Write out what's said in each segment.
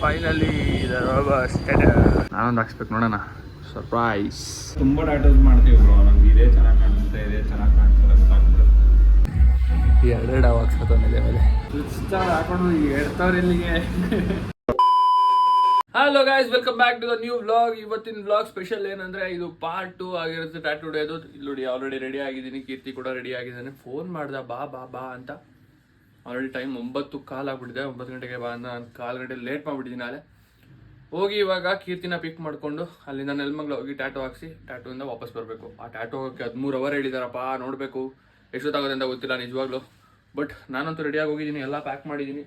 Finally ನಾನೊಂದು ಹಾಕ್ಸ್ಬೇಕು ನೋಡೋಣ. Surprise. ತುಂಬ ಟ್ಯಾಟೂಸ್ ಮಾಡ್ತೀವಿ ಬ್ರೋ. ನಮ್ಗೆ ಇದೇ ಚೆನ್ನಾಗಿ ಕಾಣಿಸುತ್ತೆ, ಇದೇ ಚೆನ್ನಾಗಿ ಕಾಣಿಸುತ್ತೆ ಅಂತ ಆಗ್ಬಿಡುತ್ತೆ. ಎರಡು ಹಾಕ್ಸ್ಕೊತಾನಿದೆ ಮೇಲೆ ಹಾಕೊಂಡು ಹೇಳ್ತಾವ್ರೆ ಇಲ್ಲಿಗೆ. Hello guys, welcome back to the new vlog. ಇವತ್ತಿನ ವ್ಲಾಗ್ ಸ್ಪೆಷಲ್ ಏನಂದ್ರೆ ಇದು ಪಾರ್ಟ್ 2 ಆಗಿರುತ್ತೆ. ಟ್ಯಾಟೂ ಡೇದು ಇಲ್ಲಿ ಆಲ್ರೆಡಿ ರೆಡಿ ಆಗಿದ್ದೀನಿ. ಕೀರ್ತಿ ಕೂಡ ರೆಡಿ ಆಗಿದ್ದಾನೆ. ಫೋನ್ ಮಾಡ್ದ ಬಾ ಬಾ ಬಾ ಅಂತ. ಆಲ್ರೆಡಿ ಟೈಮ್ 9:15 ಆಗ್ಬಿಟ್ಟಿದೆ. 9 ಗಂಟೆಗೆ ಬಾ ಅಂತ ನಾನು 1/4 ಗಂಟೆ ಲೇಟ್ ಮಾಡಿಬಿಟ್ಟಿದ್ದೀನಿ. ನಾಳೆ ಹೋಗಿ ಇವಾಗ ಕೀರ್ತಿನ ಪಿಕ್ ಮಾಡಿಕೊಂಡು ಅಲ್ಲಿಂದ ನೆಲಮಂಗಲ ಹೋಗಿ ಟ್ಯಾಟೂ ಹಾಕ್ಸಿ ಟ್ಯಾಟೂಯಿಂದ ವಾಪಸ್ ಬರಬೇಕು. ಆ ಟ್ಯಾಟೂ ಹೋಗೋಕ್ಕೆ 13 ಅವರ್ ಹೇಳಿದಾರಪ್ಪ. ನೋಡಬೇಕು ಎಷ್ಟೊತ್ತಾಗೋದು ಅಂತ ಗೊತ್ತಿಲ್ಲ ನಿಜವಾಗ್ಲೂ. ಬಟ್ ನಾನಂತೂ ರೆಡಿಯಾಗಿ ಹೋಗಿದ್ದೀನಿ, ಎಲ್ಲ ಪ್ಯಾಕ್ ಮಾಡಿದ್ದೀನಿ.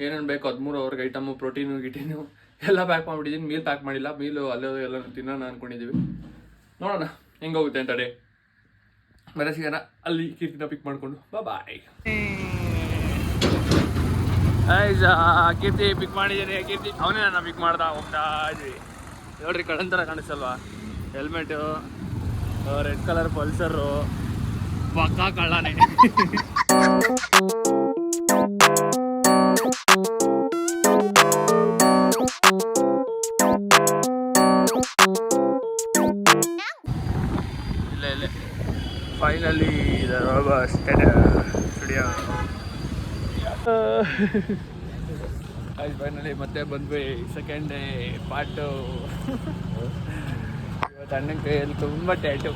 ಏನೇನು ಬೇಕು 13 ಅವರ್ಗೆ ಐಟಮು, ಪ್ರೋಟೀನು ಗಿಟೀನು ಎಲ್ಲ ಪ್ಯಾಕ್ ಮಾಡಿಬಿಟ್ಟಿದ್ದೀನಿ. ಮೀಲ್ ಪ್ಯಾಕ್ ಮಾಡಿಲ್ಲ. ಮೀಲು ಅಲ್ಲೇ ಎಲ್ಲ ತಿನ್ನೋಣ ಅಂದ್ಕೊಂಡಿದ್ದೀವಿ. ನೋಡೋಣ ಹೆಂಗೋಗುತ್ತೆ ಅಂತ ಡೇ. ಮತ್ತೆ ಸಿಗೋಣ ಅಲ್ಲಿ ಕೀರ್ತಿನ ಪಿಕ್ ಮಾಡಿಕೊಂಡು. ಬಾಯ್. ಕೀರ್ತಿ ಪಿಕ್ ಮಾಡಿದ್ದೀನಿ. ಕೀರ್ತಿ ಅವನೇ ನನ್ನ ಪಿಕ್ ಮಾಡ್ದ. ಹೋಗ್ತಾ ಇದ್ವಿ ನೋಡ್ರಿ, ಕಳ್ಳಂತರ ಕಾಣಿಸಲ್ವಾ? ಹೆಲ್ಮೆಟು, ರೆಡ್ ಕಲರ್ ಪಲ್ಸರು, ಪಕ್ಕಾ ಕಳ್ಳನೇ. ಇಲ್ಲೇ ಫೈನಲಿ ಸ್ಟುಡಿಯೋ. ಫೈನಲಿ ಮತ್ತೆ ಬಂದ್ವಿ. Second day part. ಇವತ್ತು ಅಣ್ಣನ ಕೈಯಲ್ಲಿ ತುಂಬ ಟ್ಯಾಚು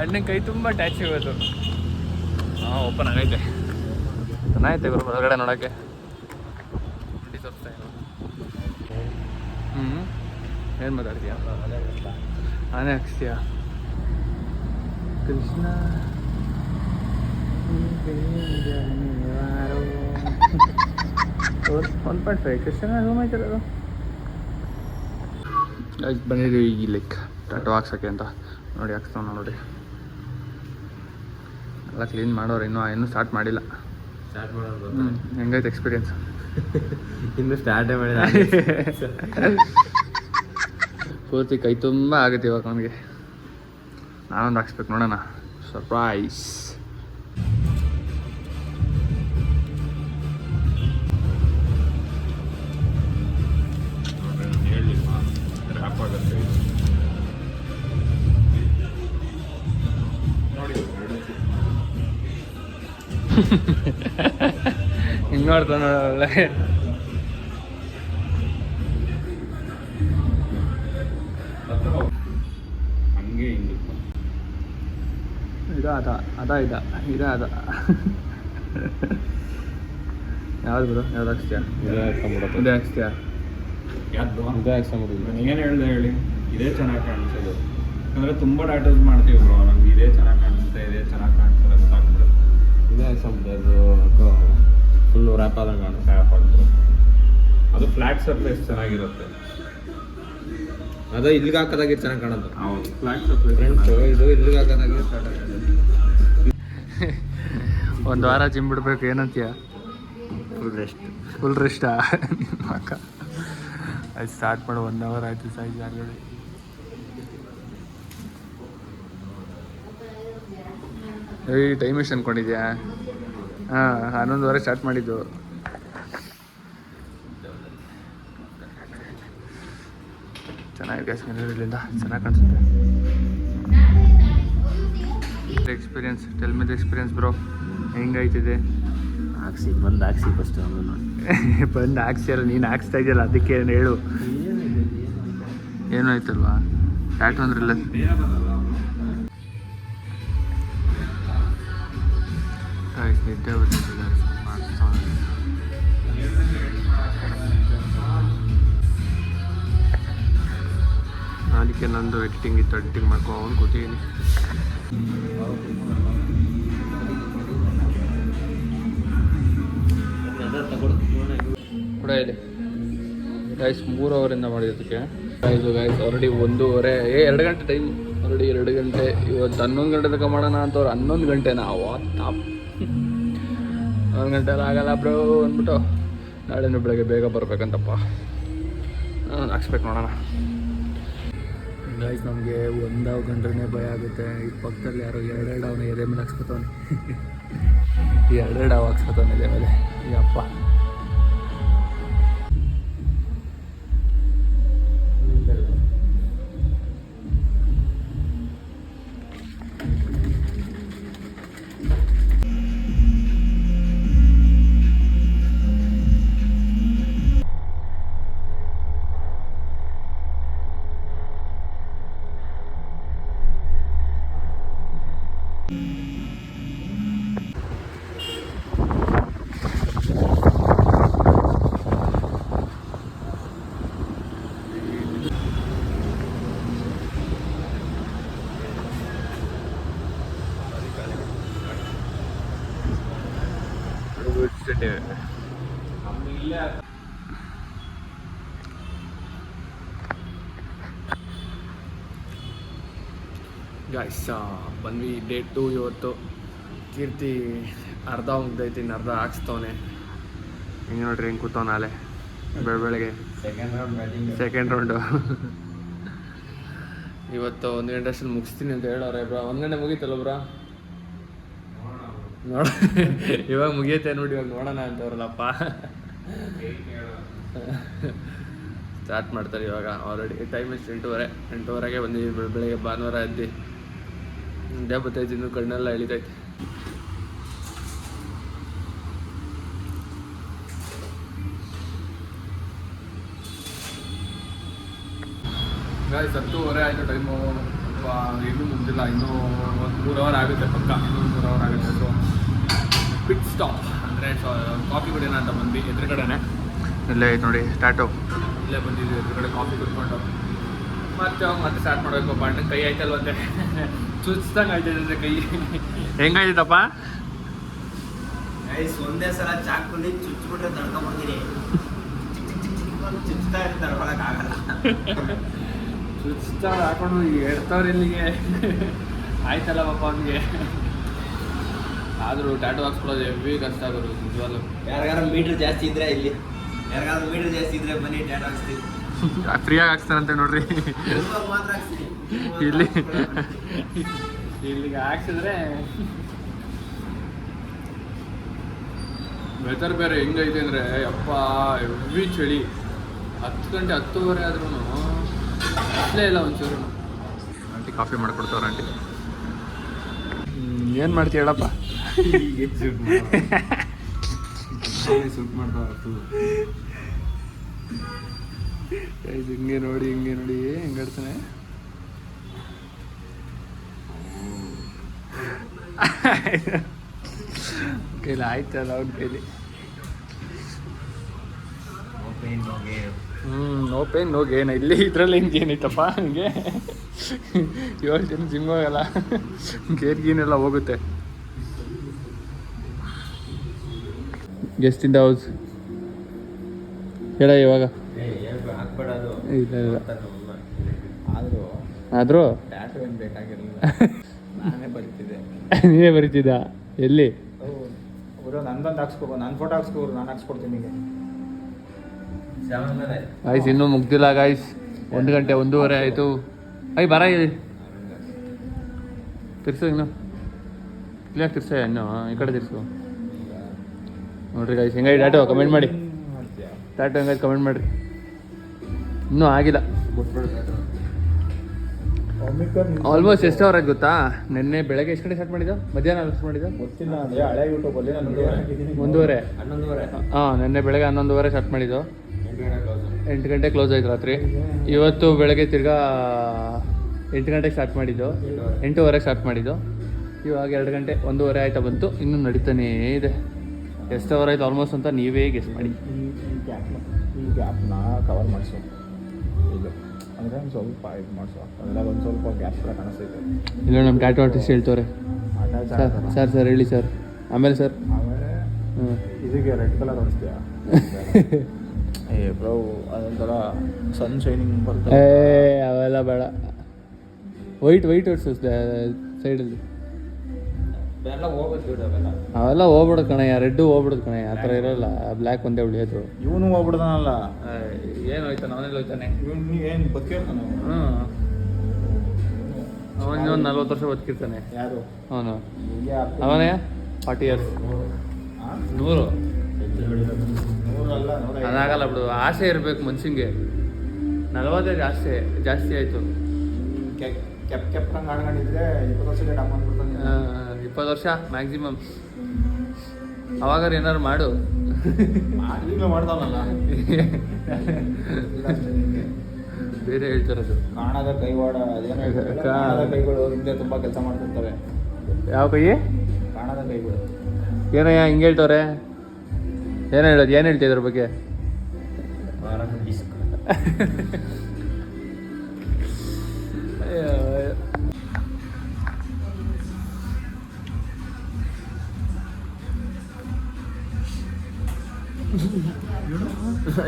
ಅಣ್ಣನ ಕೈ ತುಂಬ ಟ್ಯಾಚು ಇವತ್ತು. ಓಪನ್ ಆಗೈತೆ. ಚೆನ್ನಾಗೈತೆ ಗುರು ಹೊರಗಡೆ ನೋಡೋಕ್ಕೆ. ತೋರಿಸ್ತಾ ಏನು ಮಾತಾಡ್ತೀಯ? ನಾನೇ ಹಾಕ್ಸ್ತೀಯ? ಕೃಷ್ಣ 1.5 ಕೃಷ್ಣ ರೂಮ್ ಐತಲ್ಲ. ಬಂದಿದ್ದೀವಿ ಈ ಲೈಕ್ ಟ್ಯಾಟೂ ಹಾಕ್ಸೋಕ್ಕೆ ಅಂತ. ನೋಡಿ ಹಾಕ್ಸ್ತಾವ ನೋಡಿ. ಎಲ್ಲ ಕ್ಲೀನ್ ಮಾಡೋರು ಇನ್ನೂ ಸ್ಟಾರ್ಟ್ ಮಾಡಿಲ್ಲ. ಹೆಂಗೈತೆ ಎಕ್ಸ್ಪೀರಿಯನ್ಸ್? ಇನ್ನು ಸ್ಟಾರ್ಟೇ ಮಾಡಿದ. ಪೂರ್ತಿ ಕೈ ತುಂಬ ಆಗುತ್ತೆ ಇವಾಗ ಅವನಿಗೆ. ನಾನೊಂದು ಹಾಕ್ಸ್ಬೇಕು ನೋಡೋಣ. ಸರ್ಪ್ರೈಸ್. ಹಿಂಗೆ ನೋಡ್ತಾ ನೋಡಲ್ಲ. ಹಂಗೆ ಹಿಂಗೆ ಇದ ಯಾವ್ದು ಗುರು? ಯಾವ್ದು ಹಾಕ್ಸ್ತೀಯ? ಇದೇ ಹಾಕ್ಸ್ತೀಯ? ಇದೇ ಹಾಕ್ಸ್ಕೊಂಬಿಟ್ಟಿದ್ವಿ. ಏನು ಹೇಳ್ದೆ ಹೇಳಿ? ಇದೇ ಚೆನ್ನಾಗಿ ಕಾಣಿಸೋದು. ಯಾಕಂದರೆ ತುಂಬ ಟ್ಯಾಟೂಸ್ ಮಾಡ್ತೀವಿ ಬ್ರೋ. ನಮ್ಗೆ ಇದೇ ಚೆನ್ನಾಗಿ ಕಾಣಿಸುತ್ತೆ, ಇದೇ ಚೆನ್ನಾಗಿ ಕಾಣಿಸುತ್ತೆ ಅಂತ ಆಗ್ಬಿಡುತ್ತೆ. ಇದೇ ಹಾಕ್ಸ್ಕೊಂಬಿಟ್ಟು ಅದು ಫುಲ್ಲು ರ್ಯಾಪ್ ಆದಂಗೆ ಕಾಣುತ್ತೆ. ರ್ಯಾಪ್ ಆಗ್ತದೆ. ಅದು ಫ್ಲ್ಯಾಟ್ ಸರ್ಫೇಸ್ ಚೆನ್ನಾಗಿರುತ್ತೆ. ಅದು ಇಲ್ಲಿಗೆ ಹಾಕೋದಾಗಿ ಚೆನ್ನಾಗಿ ಕಾಣೋದು. ಹೌದು, ಫ್ಲ್ಯಾಟ್ ಸರ್ಫೇಸ್ ಫ್ರೆಂಡ್ಸು. ಇದು ಇಲ್ಲಿಗೆ ಹಾಕೋದಾಗಿ ಸ್ಟಾರ್ಟ್ ಆಗೋದು. ಒಂದು ವಾರ ಜಿಮ್ ಬಿಡ್ಬೇಕು. ಏನಂತೀಯ? ಫುಲ್ ರೆಸ್ಟಾ? ಅಕ್ಕ ಅದು ಸ್ಟಾರ್ಟ್ ಮಾಡೋ 1 ಅವರ್ ಆಯಿತು ಸೈಜ್ ಆಲ್ರೆಡಿ. ಟೈಮ್ ಎಷ್ಟು ಅಂದ್ಕೊಂಡಿದ್ಯಾ? 11:15 ಸ್ಟಾರ್ಟ್ ಮಾಡಿದ್ದು. ಚೆನ್ನಾಗಿದೆ ಇಲ್ಲಿಂದ, ಚೆನ್ನಾಗಿ ಕಾಣಿಸುತ್ತೆ. Experience, tell me the experience bro. ಹೆಂಗೈತಿದೆ? ಬಂದು ಹಾಕ್ಸಿ ಫಸ್ಟ್. ಬಂದು ಹಾಕ್ಸಿಯಲ್ಲ, ನೀನು ಹಾಕ್ಸ್ತಾ ಇದೆಯಲ್ಲ, ಅದಕ್ಕೆ ಏನು ಹೇಳು. ಏನೂ ಆಯ್ತಲ್ವಾ? ಟ್ಯಾಟೂ ಅಂದ್ರಲ್ಲ. ನಿದ್ದೆ ಬರ್ತಿದೆ. ಅದಕ್ಕೆ ನಂದು ಎಡಿಟಿಂಗ್ ಇತ್ತು, ಎಡಿಟಿಂಗ್ ಮಾಡ್ಕೊಂಡು ಕೂತಿದ್ದೀನಿ. ಕೂಡ ಇದೆ ಗೈಸ್. 3 ಅವರಿಂದ ಮಾಡಿದ್ದಕ್ಕೆ ಗೈಸ್ ಆಲ್ರೆಡಿ 1:30 2 ಗಂಟೆ ಟೈಮ್. ಆಲ್ರೆಡಿ 2 ಗಂಟೆ. ಇವತ್ತು 11 ಗಂಟೆ ತನಕ ಮಾಡೋಣ ಅಂತವ್ರು. 11 ಗಂಟೆ ನಾವು 11 ಗಂಟೆ ಎಲ್ಲ ಆಗಲ್ಲ ಬ್ರೋ ಅಂದ್ಬಿಟ್ಟು ನಾಳೆನೂ ಬೆಳಗ್ಗೆ ಬೇಗ ಬರ್ಬೇಕಂತಪ್ಪ. ಹಾಕ್ಸ್ಬೇಕು ನೋಡೋಣ ಗೈಸ್. ನಮಗೆ 1 ಗಂಟೆನೇ ಭಯ ಆಗುತ್ತೆ. ಈ ಪಕ್ಕದಲ್ಲಿ ಯಾರೋ 2 ಅವನ ಎದೆ ಮೇಲೆ ಹಾಕ್ಸ್ಕೊತಾವನೆ. 2 ಹಾಕ್ಸ್ಕೊತಾವನೆ ಎದೆ ಮೇಲೆ. ಯಪ್ಪ ಗಾಯ್ಸ್ ಬಂದ್ವಿ ಡೇ 2 ಇವತ್ತು. ಕೀರ್ತಿ ಅರ್ಧ ಮುಗ್ದೈತಿ, ಇನ್ನು ಅರ್ಧ ಹಾಕ್ಸ್ತವನೆ. ಹಿಂಗೆ ನೋಡ್ರಿ ಹೆಂಗೆ ಕೂತವ್ ನಾಳೆ ಬೆಳಗ್ಗೆ ಸೆಕೆಂಡ್ ರೌಂಡು. ಇವತ್ತು 1 ಗಂಟೆ ಅಷ್ಟಲ್ಲಿ ಮುಗಿಸ್ತೀನಿ ಅಂತ ಹೇಳೋರೆ ಬ್ರಾ. 1 ಗಂಟೆ ಮುಗೀತಲ್ಲ ಬ್ರಾ? ನೋಡ ಇವಾಗ ಮುಗಿಯುತ್ತೆ ನೋಡಿ, ಇವಾಗ ನೋಡೋಣ ಅಂತವ್ರಲ್ಲಪ್ಪ. ಸ್ಟಾರ್ಟ್ ಮಾಡ್ತಾರೆ ಇವಾಗ. ಆಲ್ರೆಡಿ ಟೈಮ್ ಎಷ್ಟು 8:30 ಬಂದಿದ್ದೀವಿ. ಬೆಳಗ್ಗೆ ಭಾನುವಾರ ಎದ್ದು ನಿದ್ದೆ ಬರ್ತೈತಿ, ಇನ್ನು ಕಣ್ಣೆಲ್ಲ ಎಳಿತೈತಿ. ಗಾಯ್ಸ್ 10:30 ಆಯಿತು ಟೈಮು. ಇನ್ನೂ ಮುಗಿದಿಲ್ಲ, ಇನ್ನೂ ಒಂದು 3 ಅವರ್ ಆಗುತ್ತೆ ಪಕ್ಕ, ಇನ್ನೂ 3 ಅವರ್ ಆಗುತ್ತೆ. ಸೊ ಪಿಟ್ ಸ್ಟಾಪ್ ಅಂದರೆ ಕಾಫಿ ಕುಡಿಯೋಣ ಅಂತ ಬಂದ್ವಿ. ಎದುರುಗಡೆನೆ ಇಲ್ಲೇ ಐತೆ ನೋಡಿ ಸ್ಟಾರ್ಟು, ಇಲ್ಲೇ ಬಂದಿದ್ವಿ ಎದುರುಗಡೆ ಕಾಫಿ ಕುಡ್ಕೊಂಡು. ಮತ್ತೆ ಸ್ಟಾರ್ಟ್ ಮಾಡಬೇಕು. ಅಣ್ಣನ ಕೈ ಆಯ್ತಲ್ವಂತೆ, ಚುಚ್ದಂಗೆ ಆಯ್ತೈತೆ ಕೈ. ಹೆಂಗಾಯ್ತಪ್ಪ? ಒಂದೇ ಸಲ ಚಾಕುಲಿ ಚುಚ್ಬಿಟ್ರೆ ತಡ್ಕೊಂಡ್ಬಿಡ್ತೀನಿ. ಚುಚ್ತಾ ಇರ್ತಾರೆ ಒಳಗಾಗಲ್ಲ. ಚುಚ್ತಾ ಹಾಕೊಂಡು ಹೇಳ್ತವ್ರು ಇಲ್ಲಿಗೆ. ಆಯ್ತಲ್ಲ ಪಾಪ ಅವನಿಗೆ. ಆದರೂ ಟ್ಯಾಟೂ ಹಾಕ್ಸ್ಕೊಳ್ಳೋದು ಹೆವಿ ಕಷ್ಟ ಆಗೋದು ನಿಜವಾಗ್ಲೂ. ಯಾರಿಗಾರು ಮೀಟ್ರ್ ಜಾಸ್ತಿ ಇದ್ರೆ ಇಲ್ಲಿ, ಯಾರಿಗಾರು ಮೀಟ್ರ್ ಜಾಸ್ತಿ ಇದ್ರೆ ಬನ್ನಿ ಟ್ಯಾಟೂ ಹಾಕ್ಸ್ತೀವಿ. ಫ್ರೀಯಾಗಿ ಹಾಕ್ಸ್ತಾರಂತೆ ನೋಡ್ರಿ ಮಾತ್ರ ಹಾಕ್ಸ್ತೀನಿ. ಇಲ್ಲಿಗೆ ಹಾಕ್ಸಿದ್ರೆ. ವೆದರ್ ಬೇರೆ ಹೆಂಗೈತೆ ಅಂದರೆ ಅಪ್ಪ ಹೆವಿ ಚಳಿ. 10 ಗಂಟೆ 10:30 ಆದ್ರೂ ಅಷ್ಟೇ ಇಲ್ಲ ಒಂಚೂರು. Aunty coffee ಮಾಡ್ಕೊಡ್ತವ್ರ. ಆಂಟಿ ಏನು ಮಾಡ್ತೀಯ ಹೇಳಪ್ಪ? ಸೂಟ್ ಮಾಡ್ತಾವ. ಹಿಂಗೆ ನೋಡಿ ಹೆಂಗಾಡ್ತಾನೆ. ಕೈಲಿ ಆಯ್ತಲ್ಲ ಅವ್ನ ಕೈಲಿ. No pain no gain. ಇಲ್ಲಿ ಇದರಲ್ಲಿ ಏನು ಗೇನ್ ಐತಪ್ಪ ಹಂಗೆ. 7 ದಿನ ಜಿಮ್ ಹೋಗಲ್ಲ, ಗೇನೆಲ್ಲ ಹೋಗುತ್ತೆ. ಗೆಸ್ಟ್ ಇನ್ ದ ಹೌಸ್ ಹೇಳ ಇವಾಗ. ಇಲ್ಲ ಆದರೂ ಟ್ಯಾಟೂ ಏನು ಬೇಕಾಗಿರಲಿಲ್ಲ, ನಾನೇ ಬರೀತಿದ್ದೆ. ನೀನೇ ಬರೀತಿದ್ದ? ಎಲ್ಲಿ? ಅವರು ನಂದೊಂದು ಹಾಕ್ಸ್ಕೊಬೋದು, ನನ್ನ ಫೋಟೋ ಹಾಕ್ಸ್ಕೊಬೋದು, ನಾನು ಹಾಕ್ಸ್ಕೊಡ್ತೀನಿ ನಿಮಗೆ. ಗಾಯ್ಸ್ ಇನ್ನೂ ಮುಗ್ದಿಲ್ಲ ಗಾಯ್ಸ್. 1 ಗಂಟೆ 1:30 ಆಯಿತು. ಬರ ತಿರ್ಸು, ಇನ್ನು ಕ್ಲಿಯರ್ ತಿರ್ಸ, ಇನ್ನು ಈ ಕಡೆ ತಿರ್ಸು. ನೋಡ್ರಿ ಗಾಯ್ಸ್ ಹೆಂಗಾಯ್ತು ಟ್ಯಾಟೂ? ಕಮೆಂಟ್ ಮಾಡಿ. ಟ್ಯಾಟೂ ಹೆಂಗಾಯ್ತು ಕಮೆಂಟ್ ಮಾಡಿರಿ. ಇನ್ನೂ ಆಗಿಲ್ಲ. ಆಲ್ಮೋಸ್ಟ್ ಎಷ್ಟು ಅವರ್ ಆಯ್ತು ಗೊತ್ತಾ? ನಿನ್ನೆ ಬೆಳಗ್ಗೆ ಎಷ್ಟು ಗಂಟೆ ಸ್ಟಾರ್ಟ್ ಮಾಡಿದ್ದು? ಮಧ್ಯಾಹ್ನ ಎಷ್ಟು ಮಾಡಿದ್ದು ಗೊತ್ತಿಲ್ಲ. ಹಳೆ ಯೂಟ್ಯೂಬಲ್ಲಿ ನಾನು 1:30. 11:30. ಹಾಂ, ನಿನ್ನೆ ಬೆಳಗ್ಗೆ 11:30 ಸ್ಟಾರ್ಟ್ ಮಾಡಿದ್ದು. 8 ಗಂಟೆ ಕ್ಲೋಸ್ ಆಯ್ತು ರಾತ್ರಿ. ಇವತ್ತು ಬೆಳಗ್ಗೆ ತಿರ್ಗಾ 8 ಗಂಟೆಗೆ ಸ್ಟಾರ್ಟ್ ಮಾಡಿದ್ದು, 8:30 ಸ್ಟಾರ್ಟ್ ಮಾಡಿದ್ದು. ಇವಾಗ 2 ಗಂಟೆ 1:30 ಆಯ್ತಾ ಬಂತು. ಇನ್ನೂ ನಡೀತಾನೇ ಇದೆ. ಎಷ್ಟು ಅವರ್ ಆಯ್ತು ಆಲ್ಮೋಸ್ಟ್ ಅಂತ ನೀವೇ ಗೆಸ್ ಮಾಡಿ. ಈ ಗ್ಯಾಪ್ನ ಕವರ್ ಮಾಡಿಸು ಇದು, ಅಂದರೆ ಒಂದು ಸ್ವಲ್ಪ ಇದು ಮಾಡಿಸು. ಅದೆಲ್ಲ ಒಂದು ಸ್ವಲ್ಪ ಗ್ಯಾಪ್ ಕೂಡ ಕಾಣಿಸ್ತೈತೆ. ಇಲ್ಲ ನಮ್ಮ ಟ್ಯಾಟೂ ಆರ್ಟಿಸ್ಟ್ ಹೇಳ್ತವ್ರೆ. ಸರ್ ಹೇಳಿ ಸರ್. ಆಮೇಲೆ ಸರ್ ಇದಕ್ಕೆ ರೆಡ್ ಕಲರ್ ಹೊಡಿಸ್ತೀಯಾ? ಬ್ರೋ ಅದೊಂಥರ ಸನ್ ಶೈನಿಂಗ್ ಬರ್ತದೆ. ಅವೆಲ್ಲ ಬೇಡ. ವೈಟ್ ಹೊಡ್ಸು ಸೈಡಲ್ಲಿ. ಎಲ್ಲ ಹೋಗೋದು ಬಿಡು ಅವೆಲ್ಲ. ಅವೆಲ್ಲ ಹೋಗ್ಬಿಡೋದು ಕಣಯ್ಯ, ರೆಡ್ಡು ಹೋಗ್ಬಿಡೋದು ಕಣಯ್ಯ. ಆ ಥರ ಇರೋಲ್ಲ, ಬ್ಲ್ಯಾಕ್ ಒಂದೇ ಉಳಿಯೋದು. ಇವನು ಹೋಗ್ಬಿಡ್ತಾನಲ್ಲ. ಏನು ಹೋಯ್ತಾನೆ? ಅವನೆಲ್ಲ ಹೋಯ್ತಾನೆ. ಇವನು ಏನು ಬದುಕಿರ್ತಾನೆ? ಅವನಿಗೆ 40 ವರ್ಷ ಬದುಕಿರ್ತಾನೆ. ಯಾರು ಅವನು? ಅವನೇ 40 ಇಯರ್ಸ್. 100 ಅದಾಗಲ್ಲ ಬಿಡು. ಆಸೆ ಇರಬೇಕು ಮನ್ಸಿಗೆ. 40 ಜಾಸ್ತಿ ಆಯಿತು. ಕೆಪ್ರಂಗೆ ಆಡ್ಕೊಂಡಿದ್ರೆ 20 ವರ್ಷಕ್ಕೆ ಡಮ್ ಅಂದ್ಬಿಡ್ತಾನೆ. 20 ವರ್ಷ ಮ್ಯಾಕ್ಸಿಮಮ್. ಅವಾಗಾರ ಏನಾರು ಮಾಡು. ಈಗಲೂ ಮಾಡ್ತಾವಲ್ಲ. ಬೇರೆ ಹೇಳ್ತಾರದು. ಕಾಣದ ಕೈವಾಡ ಅದೇನೋ ಹೇಳ್ತಾರೆ. ಕಾಣದ ಕೈಗಳು ಹಿಂದೆ ತುಂಬ ಕೆಲಸ ಮಾಡ್ತಿರ್ತವೆ. ಯಾವ ಕೈ? ಕಾಣದ ಕೈಗಳು. ಏನಯ್ಯ ಹಿಂಗೆ ಹೇಳ್ತವ್ರೆ? ಏನು ಹೇಳೋದು? ಏನು ಹೇಳ್ತಾ ಇದ್ರ ಬಗ್ಗೆ?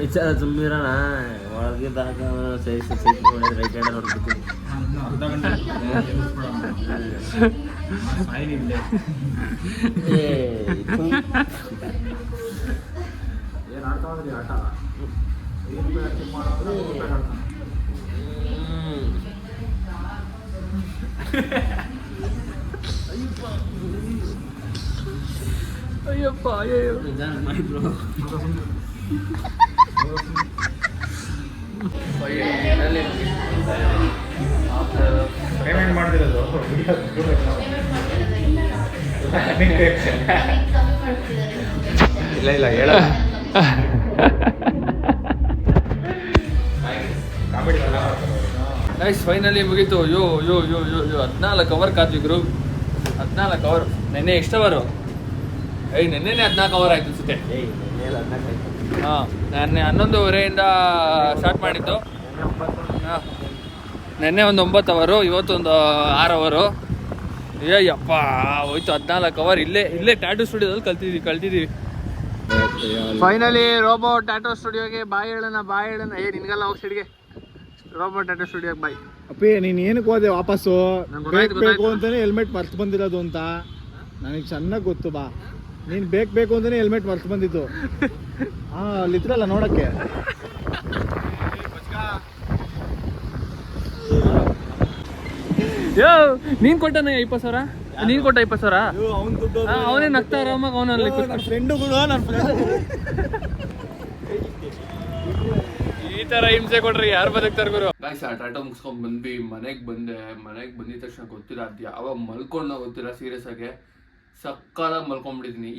ವಿಚಾರ ಸುಮ್ಮಿರೋಣ ಒಳಗಿದ್ದಾಗ ಸರಿ ಸೈಟ್ ನೋಡಿದ್ರೆ ರೈಟ್ ಹ್ಯಾಂಡ್ ನೋಡ್ಬಿಡ್ತೀನಿ. ಅರ್ಧ ಗಂಟೆ ಸಾಯಿನಿಲ್ಲ. ಏನು ಆಡ್ತಾ ಹೋದ್ರಿ ಆಟ? ಅಯ್ಯಪ್ಪ ಅಯ್ಯೋ ಪೇಮೆಂಟ್ ಮಾಡ್ತಿರೋದು ಇಲ್ಲ ಹೇಳ ಗೈಸ್ ಫೈನಲಿ ಮುಗೀತು. ಯೋ 14 ಅವರ್ ಕಾದ್ವಿ ಗುರು. 14 ಅವರ್. ನೆನ್ನೆ ಎಷ್ಟು ಅವರು? ನೆನ್ನೆನೇ 14 ಅವರ್ ಆಯ್ತು ಅನ್ಸುತ್ತೆ. ಹಾಂ, ನೆನ್ನೆ 11:30 ಸ್ಟಾರ್ಟ್ ಮಾಡಿದ್ದು. ಹಾಂ, ನೆನ್ನೆ ಒಂದು 9 ಅವರು, ಇವತ್ತೊಂದು 6 ಅವರು. ಯಪ್ಪ ಹೋಯ್ತು 14 ಅವರ್. ಇಲ್ಲೇ ಟ್ಯಾಟೂ ಸ್ಟುಡಿಯೋದಲ್ಲಿ ಕಲ್ತಿದ್ದೀವಿ. ಫೈನಲಿ ರೋಬೋ ಟ್ಯಾಟೂ ಸ್ಟುಡಿಯೋಗೆ ಬಾಯ್ ಹೇಳೋಣ. ನಿನ್ಗೆಲ್ಲ ಹೋಗಿ ಸಿಡಿಗೆ ರೋಬೋ ಟ್ಯಾಟೂ ಸ್ಟುಡಿಯೋಗೆ ಬಾಯ್. ಅಪ್ಪಿ ನೀನು ಏನಕ್ಕೆ ಹೋದೆ ವಾಪಸ್ಸು? ಗೊತ್ತಾಯ್ತು. ಬೇಕು ಅಂತಾನೆ ಹೆಲ್ಮೆಟ್ ಮರ್ತು ಬಂದಿರೋದು ಅಂತ ನನಗೆ ಚೆನ್ನಾಗಿ ಗೊತ್ತು. ಬಾ, ನೀನು ಬೇಕು ಅಂತಾನೆ ಹೆಲ್ಮೆಟ್ ಮರ್ತು ಬಂದಿದ್ದು. ಅಲ್ಲಿದ್ರಲ್ಲ ನೋಡಕ್ಕೆ. ನೀನ್ ಕೊಟ್ಟನ 20,000? ನೀನ್ ಕೊಟ್ಟ 20,000? ಅವ್ನು ದುಡ್ಡು ಅವನೇ ನಗ್ತಾ ಆರಾಮಾಗ ಅವನಲ್ಲಿ ನನ್ನ ಫ್ರೆಂಡುಗಳು ಈ ತರ ಹಿಂಸೆ ಕೊಟ್ರಿ ಯಾರು ಬದುಕ್ತಾರ ಗುರು. ಗಾಯ್ಸ್ ಆ ಟಾಟೋ ಮುಗಿಸ್ಕೊಂಡ್ ಬಂದ್ವಿ. ಮನೆಗೆ ಬಂದಿದ ತಕ್ಷಣ ಗೊತ್ತಿಲ್ಲ ಅದು ಯಾವಾಗ ಮಲ್ಕೊಂಡ ಗೊತ್ತಿಲ್ಲ. ಸೀರಿಯಸ್ ಆಗಿ ಸಕ್ಕತ್ತಾಗಿ ಮಲ್ಕೊಂಡ್ಬಿಟ್ಟಿದ್ದೀನಿ.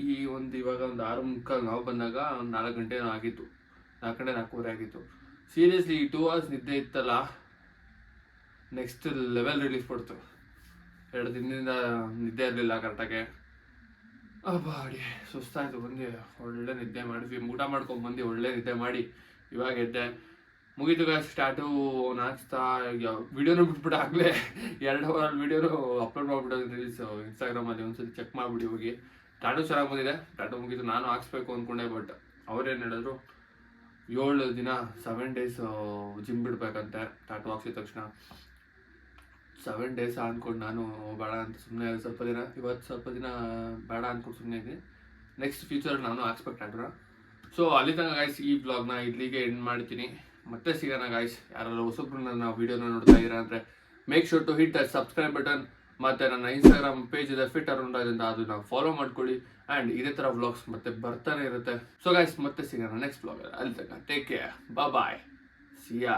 ಇವಾಗ ಒಂದು 6:30 ನಾವು ಬಂದಾಗ ಒಂದು 4 ಗಂಟೆ ಆಗಿತ್ತು. 4:40 ಆಗಿತ್ತು. ಸೀರಿಯಸ್ಲಿ ಈ 2 hours ನಿದ್ದೆ ಇತ್ತಲ್ಲ, ನೆಕ್ಸ್ಟ್ ಲೆವೆಲ್ ರಿಲೀಫ್ ಕೊಡ್ತು. 2 ದಿನದಿಂದ ನಿದ್ದೆ ಇರಲಿಲ್ಲ ಕರೆಕ್ಟಾಗೆ. ಬಾಡಿ ಸುಸ್ತಾಯಿತು. ಬಂದು ಒಳ್ಳೆ ನಿದ್ದೆ ಮಾಡಿದ್ವಿ. ಊಟ ಮಾಡ್ಕೊಂಡು ಒಳ್ಳೆ ನಿದ್ದೆ ಮಾಡಿ ಇವಾಗ ಎದ್ದೆ. ಮುಗೀತು ಗಾಯ್ಸ್. ಸ್ಟಾರ್ಟು ನಾಚ್ತಾ ವಿಡಿಯೋನು ಬಿಟ್ಬಿಟ್ಟು ಆಗಲೇ 2 ಅವರ್ ವಿಡಿಯೋನು ಅಪ್ಲೋಡ್ ಮಾಡಿಬಿಟ್ಟು ರೀಲ್ಸ್ ಇನ್ಸ್ಟಾಗ್ರಾಮಲ್ಲಿ ಒಂದ್ಸತಿ ಚೆಕ್ ಮಾಡಿಬಿಡಿ ಹೋಗಿ. ಟ್ಯಾಟೂ ಚೆನ್ನಾಗಿ ಬಂದಿದೆ. ಟ್ಯಾಟೂ ಮುಗೀತು. ನಾನು ಹಾಕ್ಸ್ಬೇಕು ಅಂದ್ಕೊಂಡೆ, ಬಟ್ ಅವ್ರೇನು ಹೇಳಿದ್ರು 7 ದಿನ 7 days ಜಿಮ್ ಬಿಡ್ಬೇಕಂತೆ ಟ್ಯಾಟೂ ಹಾಕ್ಸಿದ ತಕ್ಷಣ. 7 days ಅಂದ್ಕೊಂಡು ನಾನು ಬೇಡ ಅಂತ ಸುಮ್ಮನೆ ಇವತ್ತು ಸ್ವಲ್ಪ ದಿನ ಬೇಡ ಅಂದ್ಕೊಂಡು ಸುಮ್ಮನೆ ಇದ್ದೀನಿ. ನೆಕ್ಸ್ಟ್ ಫ್ಯೂಚರ್ ನಾನು ಹಾಕ್ಸ್ಬೇಕು ಟ್ಯಾಟೂನ. ಸೊ ಅಲ್ಲಿ ತನಕ ಗಾಯ್ಸ್ ಈ ವ್ಲಾಗ್ನ ಇಲ್ಲಿಗೆ ಎಂಡ್ ಮಾಡ್ತೀನಿ. ಮತ್ತೆ ಸಿಗೋಣ ಗಾಯ್ಸ್. ಯಾರೆಲ್ಲ ಹೊಸಬ್ರು ನನ್ನ ವೀಡಿಯೋನ ನೋಡ್ತಾ ಇದ್ದೀರಾ ಅಂದರೆ make sure to hit the subscribe button. ಮತ್ತು ನನ್ನ ಇನ್ಸ್ಟಾಗ್ರಾಮ್ ಪೇಜ್ ಇದೆ ಫಿಟ್ ಅರೌಂಡ್ ಅಂತ, ಅದನ್ನ ಫಾಲೋ ಮಾಡ್ಕೊಳ್ಳಿ. ಆ್ಯಂಡ್ ಇದೇ ಥರ ವ್ಲಾಗ್ಸ್ ಮತ್ತೆ ಬರ್ತಾನೆ ಇರುತ್ತೆ. ಸೊ ಗಾಯ್ಸ್ ಮತ್ತೆ ಸಿಗೋಣ ನೆಕ್ಸ್ಟ್ ವ್ಲಾಗ್. ಅಲ್ಲಿ ತನಕ ಟೇಕ್ ಕೇರ್. ಬಾಯ್. ಸಿಯಾ.